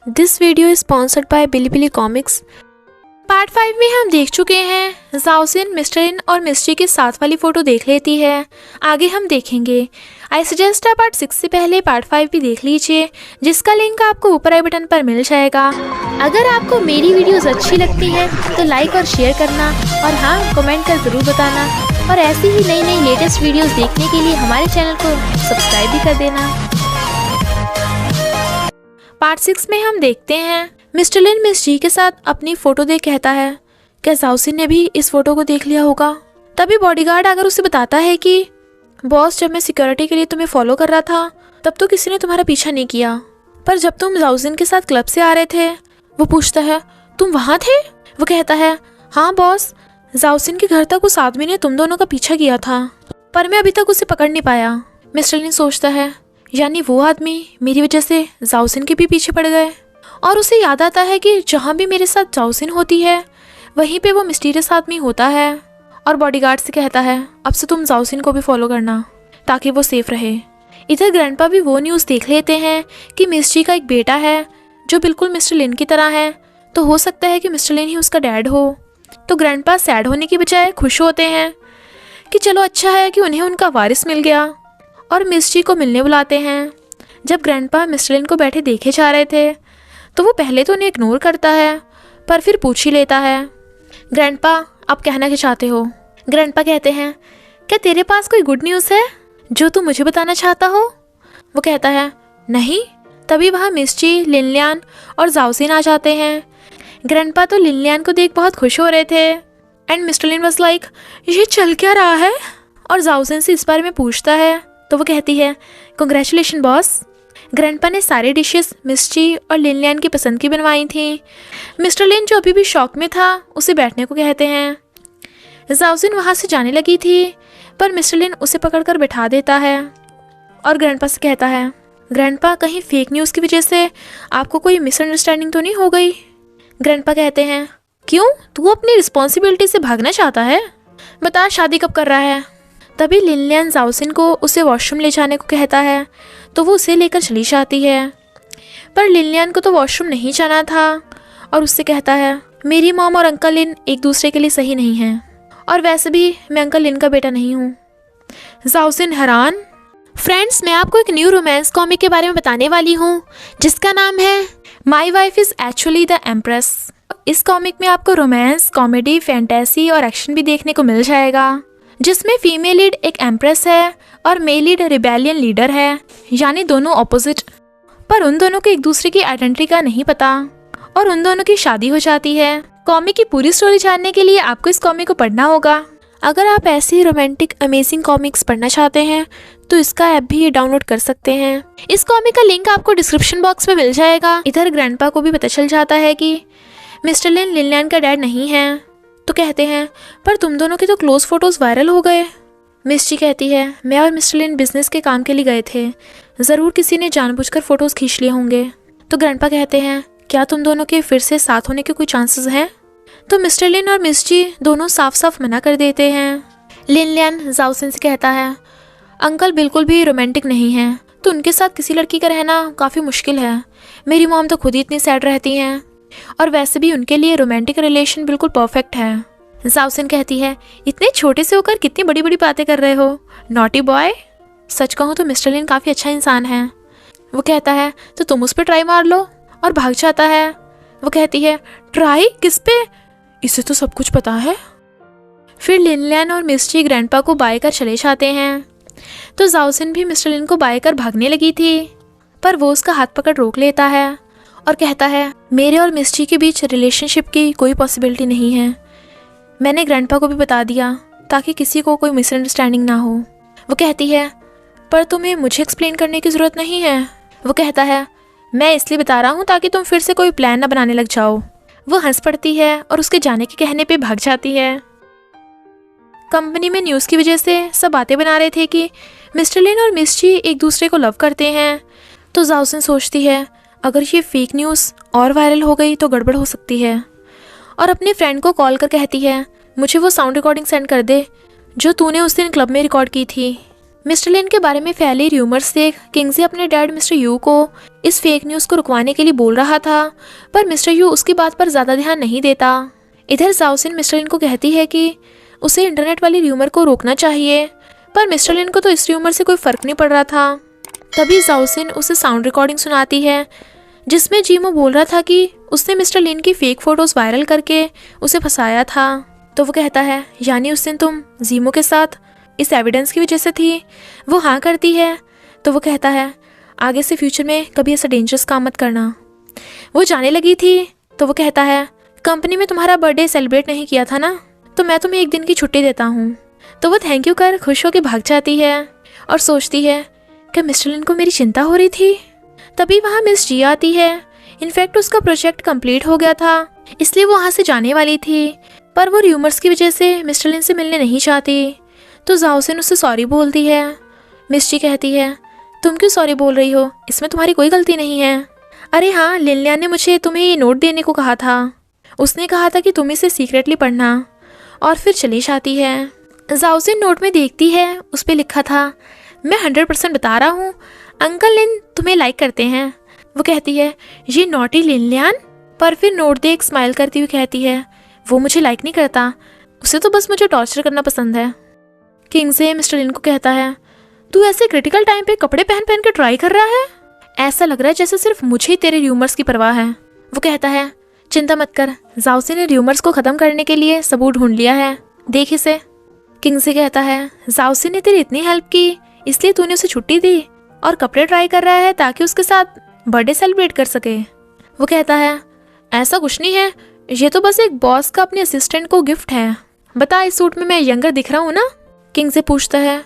This video is sponsored by Bilibili Comics. Part 5 में हम देख चुके हैं ज़ाओसिन मिस्टर लिन और मिस्ट्री के साथ वाली फ़ोटो देख लेती है। आगे हम देखेंगे। आई सजेस्ट आप पार्ट 6 से पहले पार्ट 5 भी देख लीजिए, जिसका लिंक आपको ऊपर आई बटन पर मिल जाएगा। अगर आपको मेरी वीडियोस अच्छी लगती है तो लाइक और शेयर करना, और हाँ, कमेंट कर ज़रूर बताना। और ऐसी ही नई नई लेटेस्ट वीडियोस देखने के लिए हमारे चैनल को सब्सक्राइब भी कर देना। पार्ट 6 में हम देखते हैं मिस्टर लिन मिस्ट्री के साथ अपनी फोटो देख कहता है, क्या ज़ाओसिन ने भी इस फोटो को देख लिया होगा? तभी बॉडीगार्ड आकर उसे बताता है कि बॉस, जब मैं सिक्योरिटी के लिए तुम्हें फॉलो कर रहा था तब तो किसी ने तुम्हारा पीछा नहीं किया, पर जब तुम ज़ाओसिन के साथ क्लब से आ रहे थे। वो पूछता है, तुम वहाँ थे? वो कहता है, हाँ बॉस, ज़ाओसिन के घर तक उस आदमी ने तुम दोनों का पीछा किया था, पर मैं अभी तक उसे पकड़ नहीं पाया। मिस्टर लिन सोचता है, यानी वो आदमी मेरी वजह से ज़ाओसिन के भी पीछे पड़ गए। और उसे याद आता है कि जहाँ भी मेरे साथ ज़ाओसिन होती है वहीं पे वो मिस्टीरियस आदमी होता है। और बॉडीगार्ड से कहता है, अब से तुम ज़ाओसिन को भी फॉलो करना ताकि वो सेफ रहे। इधर ग्रैंडपा भी वो न्यूज़ देख लेते हैं कि मिस्ट्री का एक बेटा है जो बिल्कुल मिस्टर लिन की तरह है, तो हो सकता है कि मिस्टर लिन ही उसका डैड हो। तो ग्रैंडपा सैड होने की बजाय खुश होते हैं कि चलो अच्छा है कि उन्हें उनका वारिस मिल गया, और मिस्ट्री को मिलने बुलाते हैं। जब ग्रैंडपा मिस्टर लिन को बैठे देखे जा रहे थे तो वो पहले तो उन्हें इग्नोर करता है, पर फिर पूछ ही लेता है, ग्रैंडपा आप कहना क्या चाहते हो? ग्रैंडपा कहते हैं, क्या तेरे पास कोई गुड न्यूज़ है जो तू मुझे बताना चाहता हो? वो कहता है, नहीं। तभी वहाँ मिस्ट्री, लिनलियान और ज़ाओसिन आ जाते हैं। ग्रैंडपा तो लिनलियान को देख बहुत खुश हो रहे थे, and mister Lin was like, ये चल क्या रहा है? और ज़ाओसिन से इस बारे में पूछता है तो वो कहती है, कंग्रेचुलेशन बॉस। ग्रैंडपा ने सारी डिशेस मिस्ट्री और लिनलियान की पसंद की बनवाई थी। मिस्टर लिन जो अभी भी शॉक में था उसे बैठने को कहते हैं। ज़ाओसिन वहाँ से जाने लगी थी, पर मिस्टर लिन उसे पकड़कर बैठा देता है और ग्रैंडपा से कहता है, ग्रैंडपा कहीं फेक न्यूज़ की वजह से आपको कोई मिसअंडरस्टैंडिंग तो नहीं हो गई? ग्रैंडपा कहते हैं, क्यों, तू अपनी रिस्पॉन्सिबिलिटी से भागना चाहता है? बता, शादी कब कर रहा है? तभी लिनलियान ज़ाओसिन को उसे वॉशरूम ले जाने को कहता है, तो वो उसे लेकर चली जाती है। पर लिनलियान को तो वॉशरूम नहीं जाना था, और उससे कहता है, मेरी मॉम और अंकल लिन एक दूसरे के लिए सही नहीं हैं, और वैसे भी मैं अंकल लिन का बेटा नहीं हूँ। ज़ाओसिन हैरान। फ्रेंड्स, मैं आपको एक न्यू रोमांस कॉमिक के बारे में बताने वाली हूँ जिसका नाम है my wife is actually the empress. इस कॉमिक में आपको रोमांस, कॉमेडी, फैंटेसी और एक्शन भी देखने को मिल जाएगा, जिसमें फीमेल लीड एक एम्प्रेस है और मेल लीड रिबेलियन लीडर है, यानी दोनों ऑपोजिट। पर उन दोनों को एक दूसरे की आइडेंटिटी का नहीं पता, और उन दोनों की शादी हो जाती है। कॉमिक की पूरी स्टोरी जानने के लिए आपको इस कॉमिक को पढ़ना होगा। अगर आप ऐसी रोमांटिक अमेजिंग कॉमिक्स पढ़ना चाहते हैं तो इसका ऐप भी डाउनलोड कर सकते हैं। इस कॉमिक का लिंक आपको डिस्क्रिप्शन बॉक्स में मिल जाएगा। इधर ग्रैंडपा को भी पता चल जाता है कि मिस्टर लिन लिनलियान का डैड नहीं है, तो कहते हैं, पर तुम दोनों के तो क्लोज फोटोज वायरल हो गए। मिस्ट्री कहती है, मैं और मिस्टर लिन बिजनेस के काम के लिए गए थे, ज़रूर किसी ने जानबूझकर फोटोज खींच लिए होंगे। तो ग्रैंडपा कहते हैं, क्या तुम दोनों के फिर से साथ होने के कोई चांसेस हैं? तो मिस्टर लिन और मिस्ट्री दोनों साफ साफ मना कर देते हैं। लिनलियान ज़ाओसिन से कहता है, अंकल बिल्कुल भी रोमांटिक नहीं हैं, तो उनके साथ किसी लड़की का रहना काफ़ी मुश्किल है। मेरी मॉम तो खुद ही इतनी सैड रहती हैं, और वैसे भी उनके लिए रोमांटिक रिलेशन बिल्कुल परफेक्ट है। ज़ाओसिन कहती है, इतने छोटे से होकर कितनी बड़ी बड़ी बातें कर रहे हो, नॉटी बॉय। सच कहूँ तो मिस्टर लिन काफ़ी अच्छा इंसान है। वो कहता है, तो तुम उस पर ट्राई मार लो, और भाग जाता है। वो कहती है, ट्राई किस पे? इसे तो सब कुछ पता है। फिर लिनलियान और मिस्ट्री ग्रैंडपा को बाय कर चले जाते हैं। तो ज़ाओसिन भी मिस्टर लिन को बाय कर भागने लगी थी, पर वो उसका हाथ पकड़ रोक लेता है और कहता है, मेरे और मिस्ट्री के बीच रिलेशनशिप की कोई पॉसिबिलिटी नहीं है। मैंने ग्रैंडपा को भी बता दिया ताकि किसी को कोई मिसअंडरस्टैंडिंग ना हो। वो कहती है, पर तुम्हें मुझे एक्सप्लेन करने की ज़रूरत नहीं है। वो कहता है, मैं इसलिए बता रहा हूँ ताकि तुम फिर से कोई प्लान ना बनाने लग जाओ। वो हंस पड़ती है और उसके जाने के कहने पे भाग जाती है। कंपनी में न्यूज़ की वजह से सब बातें बना रहे थे कि मिस्टर लिन और मिस्ट्री एक दूसरे को लव करते हैं। तो ज़ाओसिन सोचती है, अगर ये फेक न्यूज़ और वायरल हो गई तो गड़बड़ हो सकती है, और अपने फ्रेंड को कॉल कर कहती है, मुझे वो साउंड रिकॉर्डिंग सेंड कर दे जो तूने उस दिन क्लब में रिकॉर्ड की थी। मिस्टर लिन के बारे में फैले र्यूमर्स देख किंगजे अपने डैड मिस्टर यू को इस फेक न्यूज़ को रुकवाने के लिए बोल रहा था, पर मिस्टर यू उसकी बात पर ज़्यादा ध्यान नहीं देता। इधर जाओसिन मिस्टर लिन को कहती है कि उसे इंटरनेट वाली र्यूमर को रोकना चाहिए, पर मिस्टर लिन को तो इस र्यूमर से कोई फ़र्क नहीं पड़ रहा था। तभी जाओसिन उसे साउंड रिकॉर्डिंग सुनाती है जिसमें जीमो बोल रहा था कि उसने मिस्टर लिन की फेक फ़ोटोज़ वायरल करके उसे फंसाया था। तो वो कहता है यानी उस दिन तुम जीमो के साथ इस एविडेंस की वजह से थी। वो हाँ करती है। तो वो कहता है आगे से फ्यूचर में कभी ऐसा डेंजरस काम मत करना। वो जाने लगी थी तो वो कहता है कंपनी में तुम्हारा बर्थडे सेलिब्रेट नहीं किया था ना, तो मैं तुम्हें एक दिन की छुट्टी देता हूँ। तो वो थैंक यू कर खुश होकर भाग जाती है और सोचती है कि मिस्टर लिन को मेरी चिंता हो रही थी। तभी वहाँ मिस जी आती है। इनफैक्ट उसका प्रोजेक्ट कंप्लीट हो गया था, इसलिए वो वहाँ से जाने वाली थी, पर वो र्यूमर्स की वजह से मिस्टर लिन से मिलने नहीं चाहती। तो जाओसिन उससे सॉरी बोलती है। मिस जी कहती है तुम क्यों सॉरी बोल रही हो, इसमें तुम्हारी कोई गलती नहीं है। अरे हाँ, लिनलियान ने मुझे तुम्हें ये नोट देने को कहा था। उसने कहा था कि तुम इसे सीक्रेटली पढ़ना, और फिर चली जाती है। जाओसिन नोट में देखती है, उस पर लिखा था मैं 100% बता रहा हूँ, अंकल लिन तुम्हें लाइक करते हैं। वो कहती है ये नॉटी लिनलियान, पर फिर नोट देख स्माइल करती हुई कहती है वो मुझे लाइक नहीं करता, उसे तो बस मुझे टॉर्चर करना पसंद है। किंगजे मिस्टर लिन को कहता है तू ऐसे क्रिटिकल टाइम पे कपड़े पहन पहन के ट्राई कर रहा है, ऐसा लग रहा है जैसे सिर्फ मुझे ही तेरे र्यूमर्स की परवाह है। वो कहता है चिंता मत कर, जाओसिन ने र्यूमर्स को ख़त्म करने के लिए सबूत ढूंढ लिया है, देख इसे। किंगजे कहता है जाओसिन ने तेरी इतनी हेल्प की इसलिए तूने उसे छुट्टी दी और कपड़े ट्राई कर रहा है ताकि उसके साथ बर्थडे सेलिब्रेट कर सके। वो कहता है ऐसा कुछ नहीं है, ये तो बस एक बॉस का अपने असिस्टेंट को गिफ्ट है। बता इस सूट में मैं यंगर दिख रहा हूँ ना? किंगजे पूछता है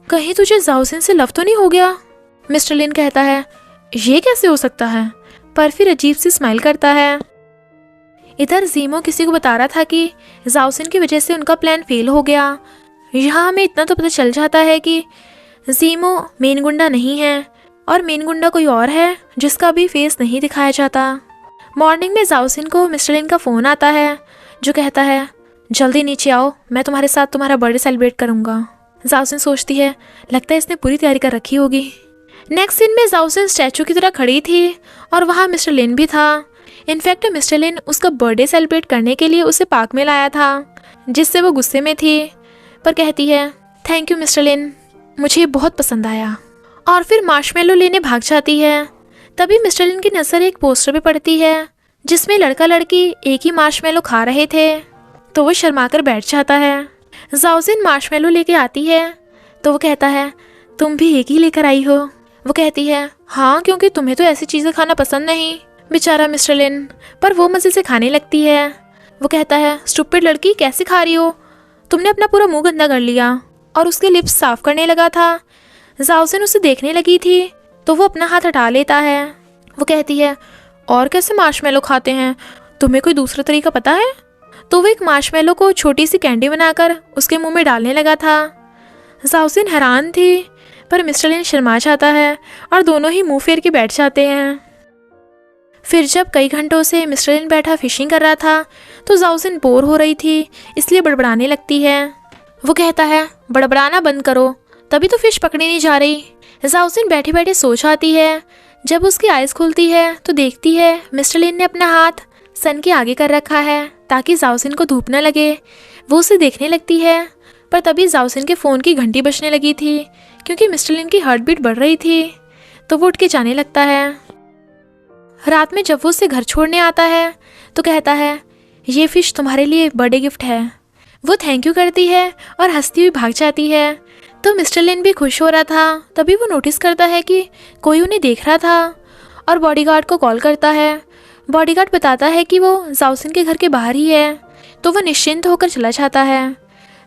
कहीं तुझे जाओसिन से लव तो नहीं हो गया? मिस्टर लिन कहता है ये कैसे हो सकता है, पर फिर अजीब सी स्माइल करता है। इधर जीमो किसी को बता रहा था कि जाओसिन की वजह से उनका प्लान फेल हो गया। यहाँ हमें इतना तो पता चल जाता है कि जीमो मेन गुंडा नहीं है और मेन गुंडा कोई और है जिसका भी फेस नहीं दिखाया जाता। मॉर्निंग में जाओसिन को मिस्टर लिन का फ़ोन आता है जो कहता है जल्दी नीचे आओ, मैं तुम्हारे साथ तुम्हारा बर्थडे सेलिब्रेट करूँगा। जाओसिन सोचती है लगता है इसने पूरी तैयारी कर रखी होगी। नेक्स्ट सीन में जाओसिन स्टैचू की तरह खड़ी थी और वहाँ मिस्टर लिन भी था। इनफैक्ट मिस्टर लिन उसका बर्थडे सेलिब्रेट करने के लिए उसे पार्क में लाया था, जिससे वो गुस्से में थी, पर कहती है थैंक यू मिस्टर लिन, मुझे ये बहुत पसंद आया, और फिर मार्शमेलो लेने भाग जाती है। तभी मिस्टर लिन की नज़र एक पोस्टर पे पड़ती है जिसमें लड़का लड़की एक ही मार्शमेलो खा रहे थे, तो वो शर्माकर बैठ जाता है। जाओसिन मार्शमेलो लेके आती है तो वो कहता है तुम भी एक ही लेकर आई हो? वो कहती है हाँ, क्योंकि तुम्हें तो ऐसी चीज़ें खाना पसंद नहीं। बेचारा मिस्टर लिन, पर वो मज़े से खाने लगती है। वो कहता है स्टूपिड लड़की, कैसे खा रही हो, तुमने अपना पूरा मुंह गंदा कर लिया, और उसके लिप्स साफ करने लगा था। जाओसिन उसे देखने लगी थी तो वो अपना हाथ हटा लेता है। वो कहती है और कैसे मार्शमेलो खाते हैं, तुम्हें कोई दूसरा तरीका पता है? तो वो एक मार्शमेलो को छोटी सी कैंडी बनाकर उसके मुंह में डालने लगा था। जाओसिन हैरान थी, पर मिस्टर लिन शर्मा जाता है और दोनों ही मुंह फेर के बैठ जाते हैं। फिर जब कई घंटों से मिस्टर लिन बैठा फिशिंग कर रहा था तो जाओसिन बोर हो रही थी, इसलिए बड़बड़ाने लगती है। वो कहता है बड़बड़ाना बंद करो, तभी तो फिश पकड़ी नहीं जा रही। जाओसिन बैठे बैठे सो जाती है। जब उसकी आइज़ खुलती है तो देखती है मिस्टर लिन ने अपना हाथ सन के आगे कर रखा है ताकि जाओसिन को धूप न लगे। वो उसे देखने लगती है, पर तभी जाओसिन के फ़ोन की घंटी बजने लगी थी क्योंकि मिस्टर लिन की हार्ट बीट बढ़ रही थी, तो वो उठ के जाने लगता है। रात में जब वो उसे घर छोड़ने आता है तो कहता है ये फ़िश तुम्हारे लिए बर्थडे गिफ्ट है। वो थैंक यू करती है और हंसती हुई भाग जाती है। तो मिस्टर लिन भी खुश हो रहा था। तभी वो नोटिस करता है कि कोई उन्हें देख रहा था और बॉडीगार्ड को कॉल करता है। बॉडीगार्ड बताता है कि वो जाओसिन के घर के बाहर ही है, तो वो निश्चिंत होकर चला जाता है।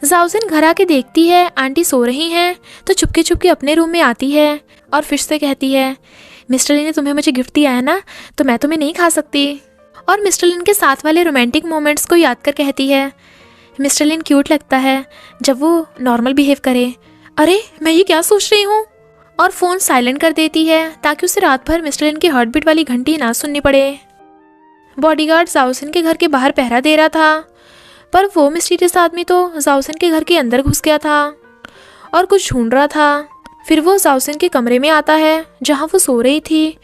जाओसिन घर आके देखती है आंटी सो रही हैं, तो चुपके चुपके अपने रूम में आती है और फिश से कहती है मिस्टर लिन ने तुम्हें मुझे गिफ्ट दिया है ना, तो मैं तुम्हें नहीं खा सकती। और मिस्टर लिन के साथ वाले रोमांटिक मोमेंट्स को याद कर कहती है मिस्टर लिन क्यूट लगता है जब वो नॉर्मल बिहेव करे। अरे मैं ये क्या सोच रही हूँ, और फ़ोन साइलेंट कर देती है ताकि उसे रात भर मिस्टर लिन की हार्ट बीट वाली घंटी ना सुननी पड़े। बॉडीगार्ड जाओसिन के घर के बाहर पहरा दे रहा था, पर वो मिस्टीरियस आदमी तो जाओसिन के घर के अंदर घुस गया था और कुछ ढूंढ रहा था। फिर वो जाओसिन के कमरे में आता है जहाँ वो सो रही थी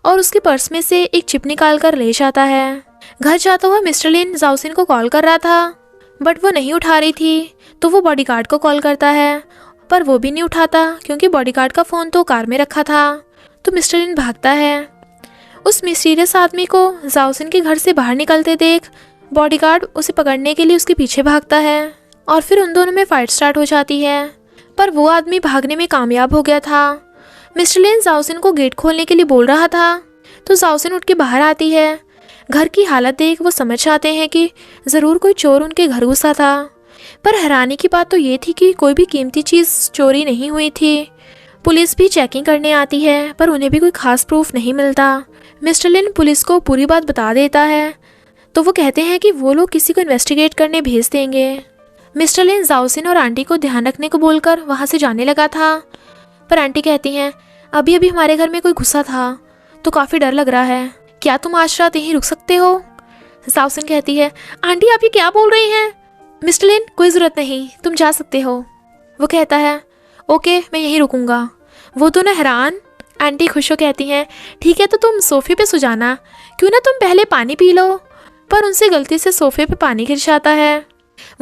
और उसके पर्स में से एक चिप निकाल कर ले जाता है। घर जाता हुआ मिस्टर लिन जाओसिन को कॉल कर रहा था बट वो नहीं उठा रही थी, तो वो बॉडीगार्ड को कॉल करता है पर वो भी नहीं उठाता क्योंकि बॉडीगार्ड का फ़ोन तो कार में रखा था। तो मिस्टर लिन भागता है। उस मिस्टीरियस आदमी को जाओसिन के घर से बाहर निकलते देख बॉडीगार्ड उसे पकड़ने के लिए उसके पीछे भागता है और फिर उन दोनों में फाइट स्टार्ट हो जाती है, पर वो आदमी भागने में कामयाब हो गया था। मिस्टर लिन जाओसिन को गेट खोलने के लिए बोल रहा था तो जाओसिन उठ के बाहर आती है। घर की हालत देख वो समझ जाते हैं कि ज़रूर कोई चोर उनके घर घुसा था, पर हैरानी की बात तो ये थी कि कोई भी कीमती चीज़ चोरी नहीं हुई थी। पुलिस भी चेकिंग करने आती है पर उन्हें भी कोई खास प्रूफ नहीं मिलता। मिस्टर लिन पुलिस को पूरी बात बता देता है तो वो कहते हैं कि वो लोग किसी को इन्वेस्टिगेट करने भेज देंगे। मिस्टर लिन जाओसिन और आंटी को ध्यान रखने को बोलकर वहाँ से जाने लगा था, पर आंटी कहती हैं अभी अभी हमारे घर में कोई गुस्सा था तो काफ़ी डर लग रहा है, क्या तुम आज रात यहीं रुक सकते हो? जाओसिन कहती है आंटी आप ये क्या बोल रही हैं? मिस्टर लिन कोई ज़रूरत नहीं, तुम जा सकते हो। वो कहता है ओके मैं यहीं रुकूंगा। वो दोनों हैरान। आंटी खुश हो कहती हैं ठीक है तो तुम सोफे पे सो जाना, क्यों ना तुम पहले पानी पी लो, पर उनसे गलती से सोफे पे पानी गिर जाता है।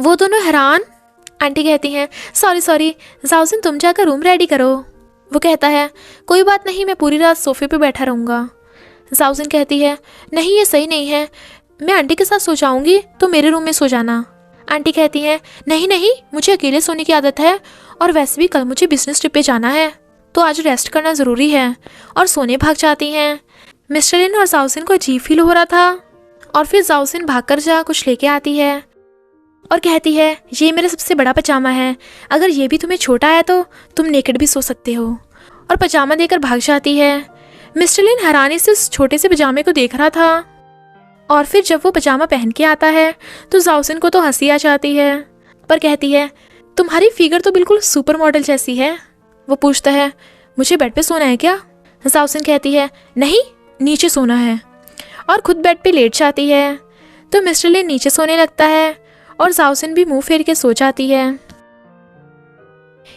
वो दोनों हैरान। आंटी कहती हैं सॉरी जाओसिन तुम जाकर रूम रेडी करो। वो कहता है कोई बात नहीं, मैं पूरी रात सोफे पे बैठा रहूँगा। जाओसिन कहती है नहीं ये सही नहीं है, मैं आंटी के साथ सो जाऊँगी तो मेरे रूम में सो जाना। आंटी कहती हैं नहीं मुझे अकेले सोने की आदत है और वैसे भी कल मुझे बिजनेस ट्रिप पे जाना है तो आज रेस्ट करना ज़रूरी है, और सोने भाग जाती हैं। मिस्टर लिन और जाओसिन को अजीब फील हो रहा था और फिर जाओसिन भागकर जा कुछ लेके आती है और कहती है ये मेरा सबसे बड़ा पजामा है, अगर ये भी तुम्हें छोटा है तो तुम नेकेड भी सो सकते हो, और पजामा देकर भाग जाती है। मिस्टर लिन हैरानी से उस छोटे से पजामे को देख रहा था और फिर जब वो पजामा पहन के आता है तो जाओसिन को तो हंसी आ जाती है, पर कहती है तुम्हारी फिगर तो बिल्कुल सुपर मॉडल जैसी है। वो पूछता है मुझे बेड पे सोना है क्या? जाओसिन कहती है नहीं नीचे सोना है, और खुद बेड पे लेट जाती है। तो मिस्टर लिन नीचे सोने लगता है और जाओसिन भी मुंह फेर के सो जाती है।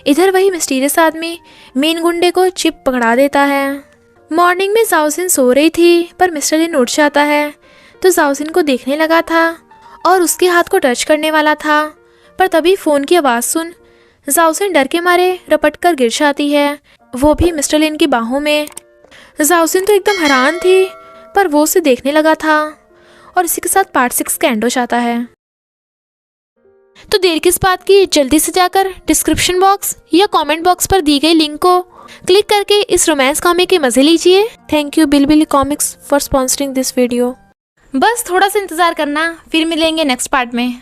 इधर वही मिस्टीरियस आदमी मेन गुंडे को चिप पकड़ा देता है। मॉर्निंग में जाओसिन सो रही थी पर मिस्टर लिन उठ जाता है तो जाओसिन को देखने लगा था और उसके हाथ को टच करने वाला था, पर तभी फ़ोन की आवाज़ सुन जाओसिन डर के मारे रपट कर गिर जाती है, वो भी मिस्टर लिन की बाहों में। जाओसिन तो एकदम हैरान थी पर वो उसे देखने लगा था, और इसी के साथ पार्ट 6 का एंड हो जाता है। तो देर किस बात की, जल्दी से जाकर डिस्क्रिप्शन बॉक्स या कमेंट बॉक्स पर दी गई लिंक को क्लिक करके इस रोमांस कॉमिक के मज़े लीजिए। Thank you Bilibili Comics for sponsoring this video. बस थोड़ा सा इंतज़ार करना, फिर मिलेंगे नेक्स्ट पार्ट में।